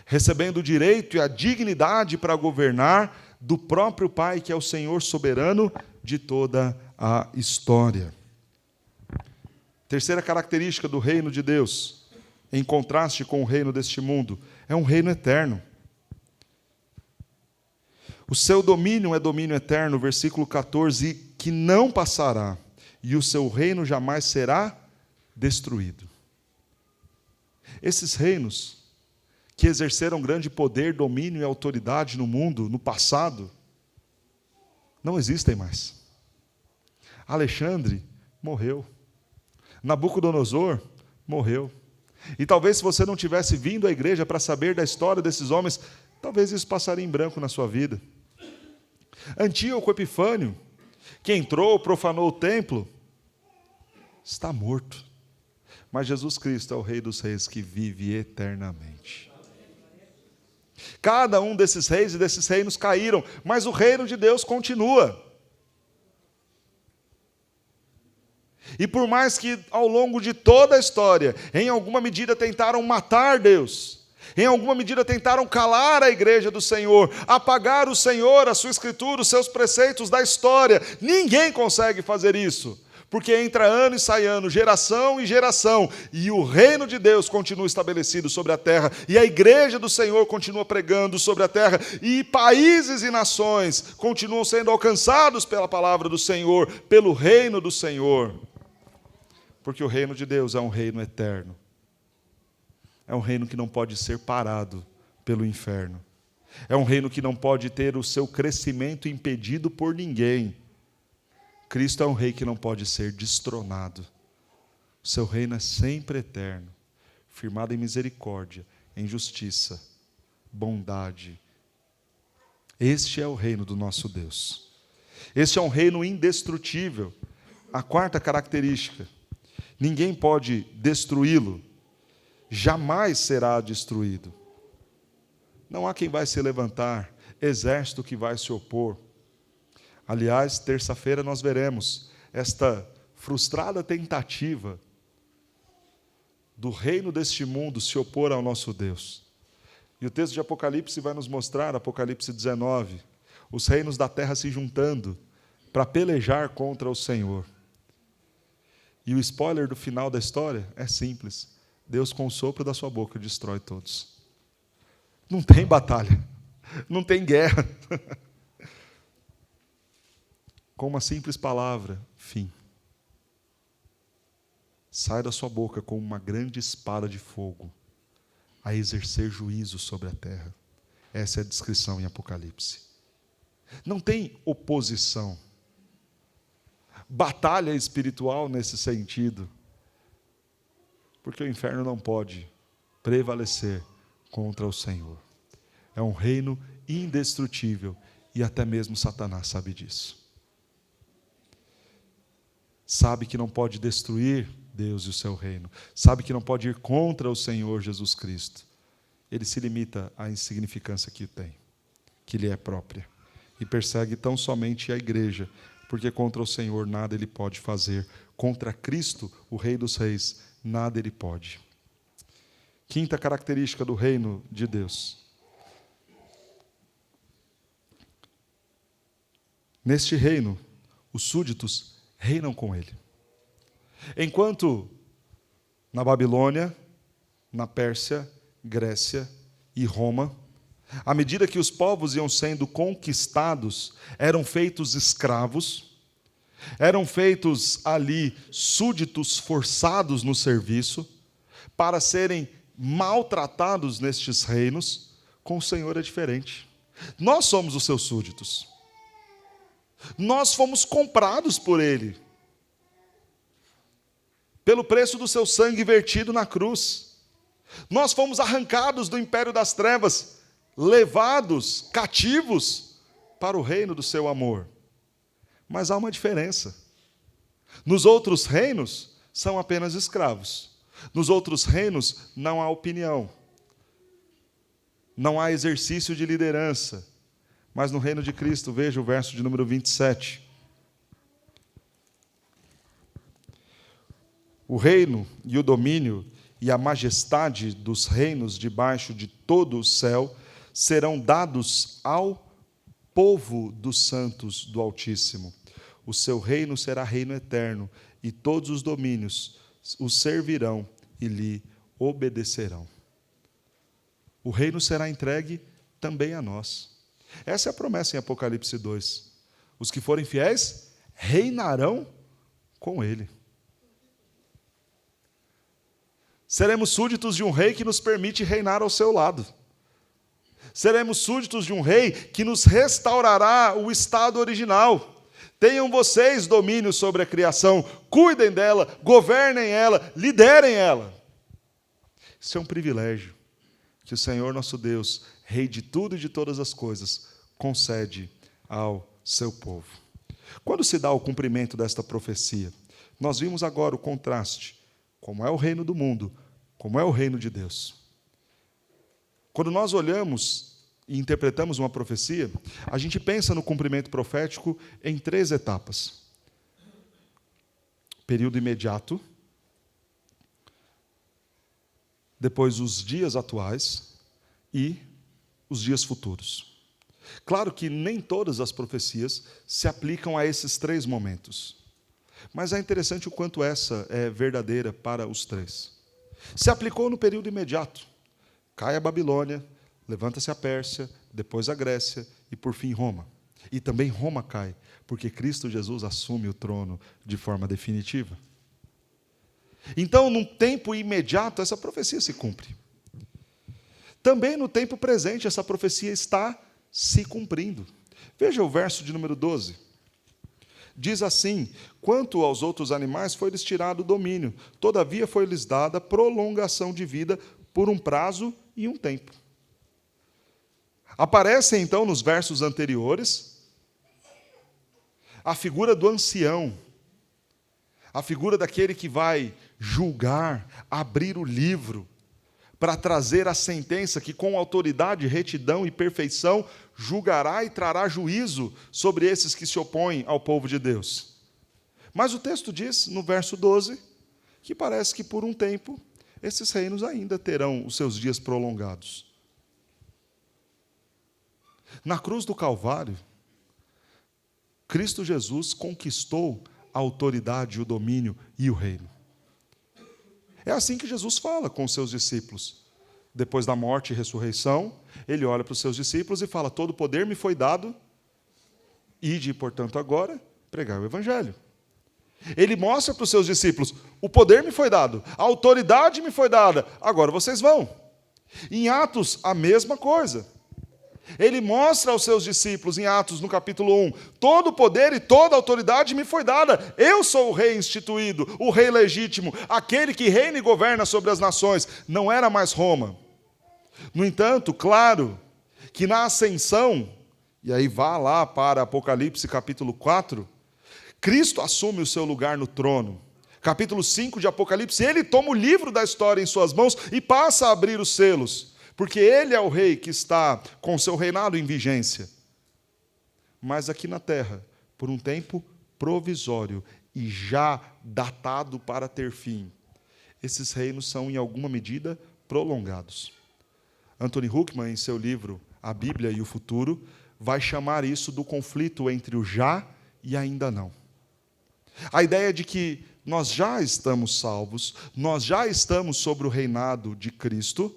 Recebendo o direito e a dignidade para governar do próprio Pai, que é o Senhor soberano de toda a história. Terceira característica do reino de Deus, em contraste com o reino deste mundo, é um reino eterno. O seu domínio é domínio eterno, versículo 14, que não passará, e o seu reino jamais será destruído. Esses reinos que exerceram grande poder, domínio e autoridade no mundo, no passado, não existem mais. Alexandre morreu. Nabucodonosor morreu. E talvez se você não tivesse vindo à igreja para saber da história desses homens, talvez isso passaria em branco na sua vida. Antíoco Epifânio, que entrou, profanou o templo, está morto. Mas Jesus Cristo é o Rei dos Reis que vive eternamente. Cada um desses reis e desses reinos caíram, mas o reino de Deus continua. E por mais que ao longo de toda a história, em alguma medida tentaram matar Deus, em alguma medida tentaram calar a igreja do Senhor, apagar o Senhor, a sua escritura, os seus preceitos da história, ninguém consegue fazer isso. Porque entra ano e sai ano, geração e geração, e o reino de Deus continua estabelecido sobre a terra, e a igreja do Senhor continua pregando sobre a terra, e países e nações continuam sendo alcançados pela palavra do Senhor, pelo reino do Senhor. Porque o reino de Deus é um reino eterno. É um reino que não pode ser parado pelo inferno. É um reino que não pode ter o seu crescimento impedido por ninguém. Cristo é um rei que não pode ser destronado. O seu reino é sempre eterno, firmado em misericórdia, em justiça, bondade. Este é o reino do nosso Deus. Este é um reino indestrutível. A quarta característica, ninguém pode destruí-lo, jamais será destruído. Não há quem vai se levantar, exército que vai se opor. Aliás, terça-feira nós veremos esta frustrada tentativa do reino deste mundo se opor ao nosso Deus. E o texto de Apocalipse vai nos mostrar, Apocalipse 19, os reinos da terra se juntando para pelejar contra o Senhor. E o spoiler do final da história é simples. Deus, com o sopro da sua boca, destrói todos. Não tem batalha, não tem guerra. Com uma simples palavra, fim. Sai da sua boca como uma grande espada de fogo, a exercer juízo sobre a terra. Essa é a descrição em Apocalipse. Não tem oposição. Batalha espiritual nesse sentido. Porque o inferno não pode prevalecer contra o Senhor. É um reino indestrutível e até mesmo Satanás sabe disso. Sabe que não pode destruir Deus e o seu reino. Sabe que não pode ir contra o Senhor Jesus Cristo. Ele se limita à insignificância que tem, que lhe é própria. E persegue tão somente a igreja, porque contra o Senhor nada ele pode fazer. Contra Cristo, o Rei dos Reis, nada ele pode. Quinta característica do reino de Deus. Neste reino, os súditos reinam com ele. Enquanto na Babilônia, na Pérsia, Grécia e Roma, à medida que os povos iam sendo conquistados, eram feitos escravos, eram feitos ali súditos forçados no serviço, para serem maltratados nestes reinos. Com o Senhor é diferente. Nós somos os seus súditos. Nós fomos comprados por Ele, pelo preço do seu sangue vertido na cruz. Nós fomos arrancados do império das trevas, levados cativos para o reino do seu amor. Mas há uma diferença. Nos outros reinos, são apenas escravos. Nos outros reinos, não há opinião. Não há exercício de liderança. Mas no reino de Cristo, veja o verso de número 27. O reino e o domínio e a majestade dos reinos debaixo de todo o céu serão dados ao povo dos santos do Altíssimo. O seu reino será reino eterno, e todos os domínios o servirão e lhe obedecerão. O reino será entregue também a nós. Essa é a promessa em Apocalipse 2. Os que forem fiéis reinarão com ele. Seremos súditos de um rei que nos permite reinar ao seu lado. Seremos súditos de um rei que nos restaurará o estado original. Tenham vocês domínio sobre a criação, cuidem dela, governem ela, liderem ela. Isso é um privilégio que o Senhor nosso Deus, Rei de tudo e de todas as coisas, concede ao seu povo. Quando se dá o cumprimento desta profecia, nós vimos agora o contraste, como é o reino do mundo, como é o reino de Deus. Quando nós olhamos e interpretamos uma profecia, a gente pensa no cumprimento profético em 3 etapas. Período imediato, depois os dias atuais e os dias futuros. Claro que nem todas as profecias se aplicam a esses 3 momentos, mas é interessante o quanto essa é verdadeira para os 3. Se aplicou no período imediato. Cai a Babilônia, levanta-se a Pérsia, depois a Grécia e, por fim, Roma. E também Roma cai, porque Cristo Jesus assume o trono de forma definitiva. Então, num tempo imediato, essa profecia se cumpre. Também no tempo presente, essa profecia está se cumprindo. Veja o verso de número 12. Diz assim: quanto aos outros animais, foi-lhes tirado o domínio, todavia foi-lhes dada prolongação de vida por um prazo e um tempo. Aparece então nos versos anteriores a figura do ancião, a figura daquele que vai julgar, abrir o livro, para trazer a sentença que, com autoridade, retidão e perfeição, julgará e trará juízo sobre esses que se opõem ao povo de Deus. Mas o texto diz, no verso 12, que parece que por um tempo esses reinos ainda terão os seus dias prolongados. Na cruz do Calvário, Cristo Jesus conquistou a autoridade, o domínio e o reino. É assim que Jesus fala com os seus discípulos. Depois da morte e ressurreição, ele olha para os seus discípulos e fala: todo poder me foi dado, ide, portanto, agora pregai o evangelho. Ele mostra para os seus discípulos: o poder me foi dado, a autoridade me foi dada, agora vocês vão. Em Atos, a mesma coisa. Ele mostra aos seus discípulos, em Atos, no capítulo 1, todo o poder e toda a autoridade me foi dada. Eu sou o rei instituído, o rei legítimo, aquele que reina e governa sobre as nações. Não era mais Roma. No entanto, claro, que na ascensão, e aí vá lá para Apocalipse capítulo 4, Cristo assume o seu lugar no trono. Capítulo 5 de Apocalipse, ele toma o livro da história em suas mãos e passa a abrir os selos. Porque ele é o rei que está com seu reinado em vigência. Mas aqui na terra, por um tempo provisório e já datado para ter fim, esses reinos são, em alguma medida, prolongados. Anthony Huckman, em seu livro A Bíblia e o Futuro, vai chamar isso do conflito entre o já e ainda não. A ideia de que nós já estamos salvos, nós já estamos sobre o reinado de Cristo,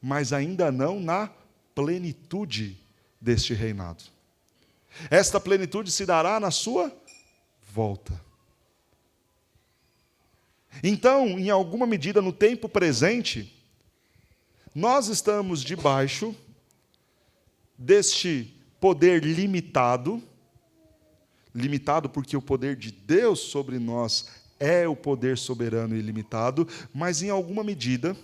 mas ainda não na plenitude deste reinado. Esta plenitude se dará na sua volta. Então, em alguma medida, no tempo presente, nós estamos debaixo deste poder limitado porque o poder de Deus sobre nós é o poder soberano e ilimitado, mas em alguma medida,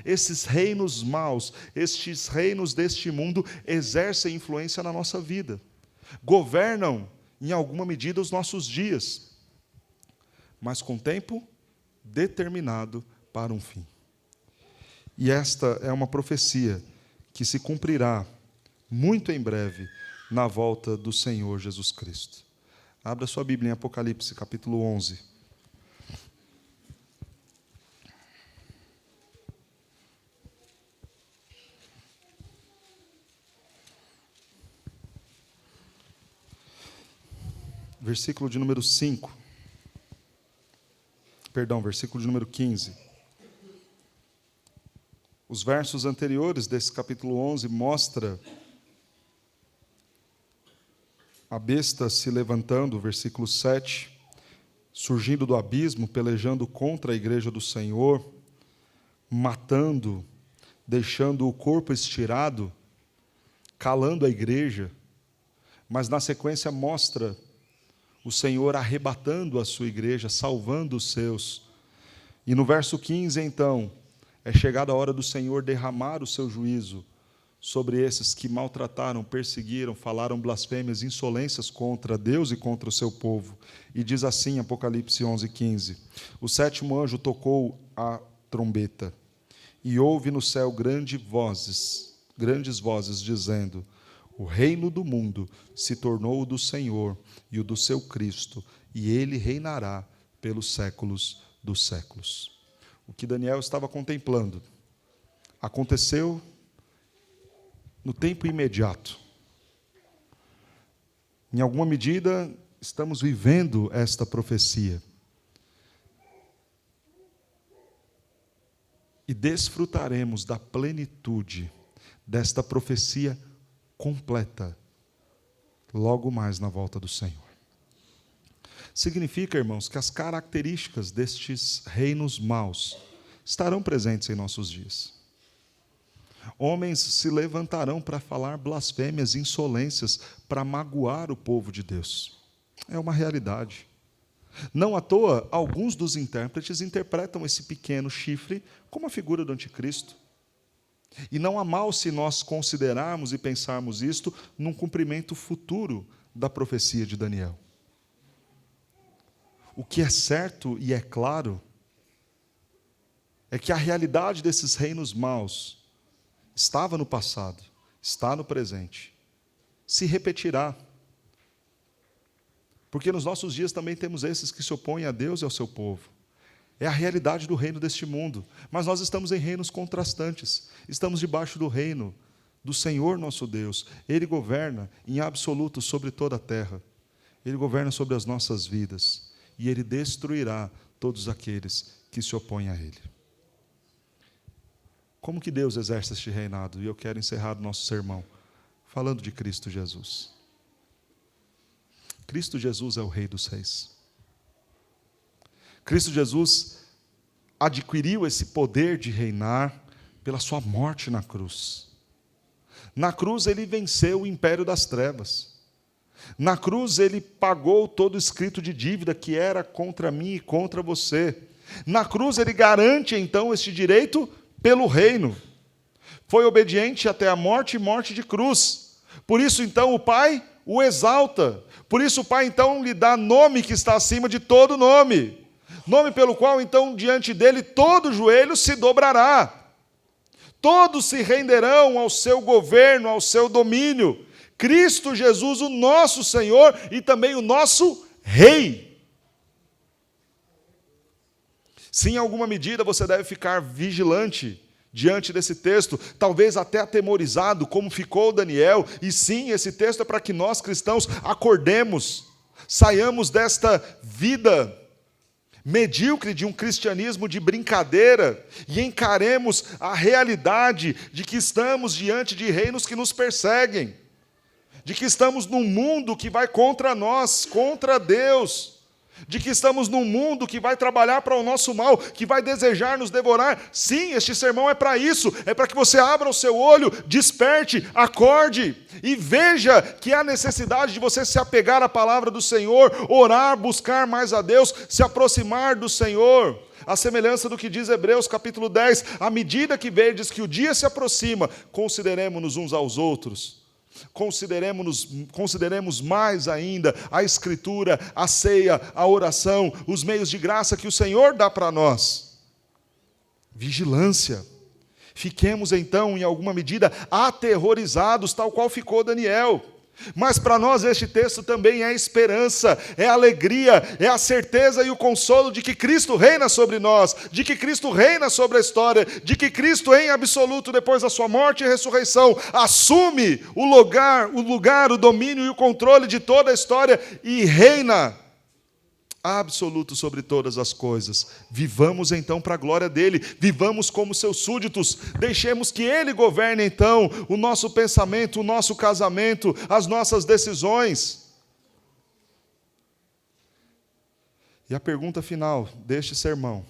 esses reinos maus, estes reinos deste mundo, exercem influência na nossa vida. Governam, em alguma medida, os nossos dias, mas com tempo determinado para um fim. E esta é uma profecia que se cumprirá muito em breve na volta do Senhor Jesus Cristo. Abra sua Bíblia em Apocalipse, capítulo 11. versículo de número 5. Perdão, versículo de número 15. Os versos anteriores desse capítulo 11 mostra a besta se levantando, versículo 7, surgindo do abismo, pelejando contra a igreja do Senhor, matando, deixando o corpo estirado, calando a igreja, mas na sequência mostra o Senhor arrebatando a sua igreja, salvando os seus. E no verso 15, então, é chegada a hora do Senhor derramar o seu juízo sobre esses que maltrataram, perseguiram, falaram blasfêmias, insolências contra Deus e contra o seu povo. E diz assim, Apocalipse 11:15: o sétimo anjo tocou a trombeta, e houve no céu grandes vozes, dizendo: o reino do mundo se tornou o do Senhor e o do seu Cristo, e ele reinará pelos séculos dos séculos. O que Daniel estava contemplando aconteceu no tempo imediato. Em alguma medida, estamos vivendo esta profecia. E desfrutaremos da plenitude desta profecia completa, logo mais na volta do Senhor. Significa, irmãos, que as características destes reinos maus estarão presentes em nossos dias. Homens se levantarão para falar blasfêmias, insolências, para magoar o povo de Deus. É uma realidade. Não à toa, alguns dos intérpretes interpretam esse pequeno chifre como a figura do anticristo. E não há mal se nós considerarmos e pensarmos isto num cumprimento futuro da profecia de Daniel. O que é certo e é claro é que a realidade desses reinos maus estava no passado, está no presente, se repetirá. Porque nos nossos dias também temos esses que se opõem a Deus e ao seu povo. É a realidade do reino deste mundo. Mas nós estamos em reinos contrastantes. Estamos debaixo do reino do Senhor nosso Deus. Ele governa em absoluto sobre toda a terra. Ele governa sobre as nossas vidas. E Ele destruirá todos aqueles que se opõem a Ele. Como que Deus exerce este reinado? E eu quero encerrar o nosso sermão falando de Cristo Jesus. Cristo Jesus é o Rei dos Reis. Cristo Jesus adquiriu esse poder de reinar pela sua morte na cruz. Na cruz ele venceu o império das trevas. Na cruz ele pagou todo o escrito de dívida que era contra mim e contra você. Na cruz ele garante então este direito pelo reino. Foi obediente até a morte e morte de cruz. Por isso então o Pai o exalta. Por isso o Pai então lhe dá nome que está acima de todo nome. Nome pelo qual, então, diante dele, todo joelho se dobrará. Todos se renderão ao seu governo, ao seu domínio. Cristo Jesus, o nosso Senhor e também o nosso Rei. Se em alguma medida você deve ficar vigilante diante desse texto, talvez até atemorizado, como ficou Daniel, e sim, esse texto é para que nós cristãos acordemos, saiamos desta vida medíocre de um cristianismo de brincadeira e encaremos a realidade de que estamos diante de reinos que nos perseguem, de que estamos num mundo que vai contra nós, contra Deus, de que estamos num mundo que vai trabalhar para o nosso mal, que vai desejar nos devorar. Sim, este sermão é para isso, é para que você abra o seu olho, desperte, acorde e veja que há necessidade de você se apegar à palavra do Senhor, orar, buscar mais a Deus, se aproximar do Senhor. A semelhança do que diz Hebreus capítulo 10, à medida que vedes que o dia se aproxima, consideremos-nos uns aos outros. Consideremos mais ainda a Escritura, a ceia, a oração, os meios de graça que o Senhor dá para nós. Vigilância. Fiquemos então, em alguma medida, aterrorizados, tal qual ficou Daniel. Mas para nós este texto também é esperança, é alegria, é a certeza e o consolo de que Cristo reina sobre nós, de que Cristo reina sobre a história, de que Cristo em absoluto, depois da sua morte e ressurreição, assume o lugar, o domínio e o controle de toda a história e reina absoluto sobre todas as coisas. Vivamos então para a glória dele, vivamos como seus súditos, deixemos que ele governe então o nosso pensamento, o nosso casamento, as nossas decisões. E a pergunta final deste sermão: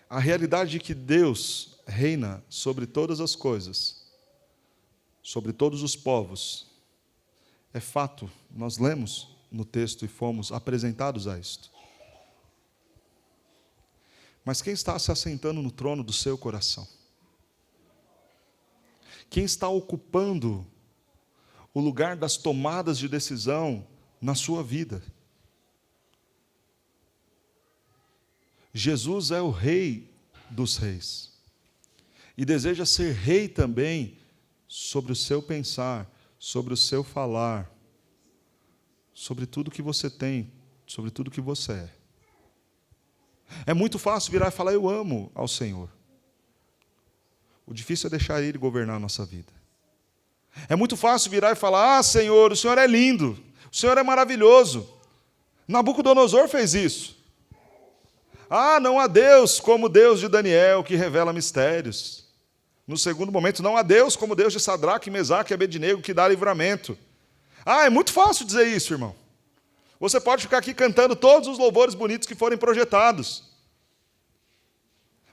a realidade de que Deus reina sobre todas as coisas, sobre todos os povos, é fato, nós lemos no texto e fomos apresentados a isto. Mas quem está se assentando no trono do seu coração? Quem está ocupando o lugar das tomadas de decisão na sua vida? Jesus é o Rei dos reis e deseja ser rei também sobre o seu pensar, sobre o seu falar, sobre tudo que você tem, sobre tudo que você é. É muito fácil virar e falar: eu amo ao Senhor. O difícil é deixar Ele governar a nossa vida. É muito fácil virar e falar: ah, Senhor, o Senhor é lindo, o Senhor é maravilhoso. Nabucodonosor fez isso. Ah, não há Deus como o Deus de Daniel, que revela mistérios. No segundo momento, não há Deus como o Deus de Sadraque, Mesaque e Abednego, que dá livramento. Ah, é muito fácil dizer isso, irmão. Você pode ficar aqui cantando todos os louvores bonitos que forem projetados.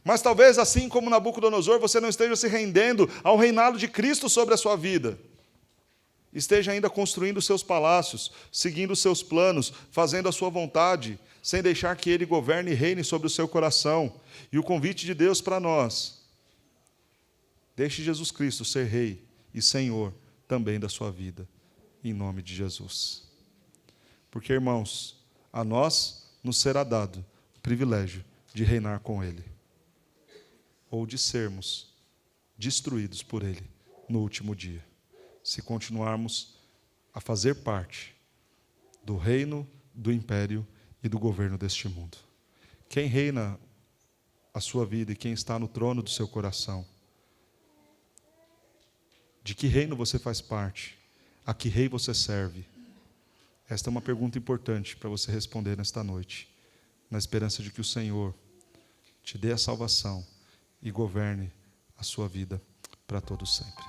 Mas talvez, assim como Nabucodonosor, você não esteja se rendendo ao reinado de Cristo sobre a sua vida. Esteja ainda construindo os seus palácios, seguindo os seus planos, fazendo a sua vontade, sem deixar que Ele governe e reine sobre o seu coração. E o convite de Deus para nós: deixe Jesus Cristo ser Rei e Senhor também da sua vida. Em nome de Jesus. Porque, irmãos, a nós nos será dado o privilégio de reinar com Ele, ou de sermos destruídos por Ele no último dia, se continuarmos a fazer parte do reino, do império e do governo deste mundo. Quem reina a sua vida e quem está no trono do seu coração? De que reino você faz parte? A que rei você serve? Esta é uma pergunta importante para você responder nesta noite, na esperança de que o Senhor te dê a salvação e governe a sua vida para todo sempre.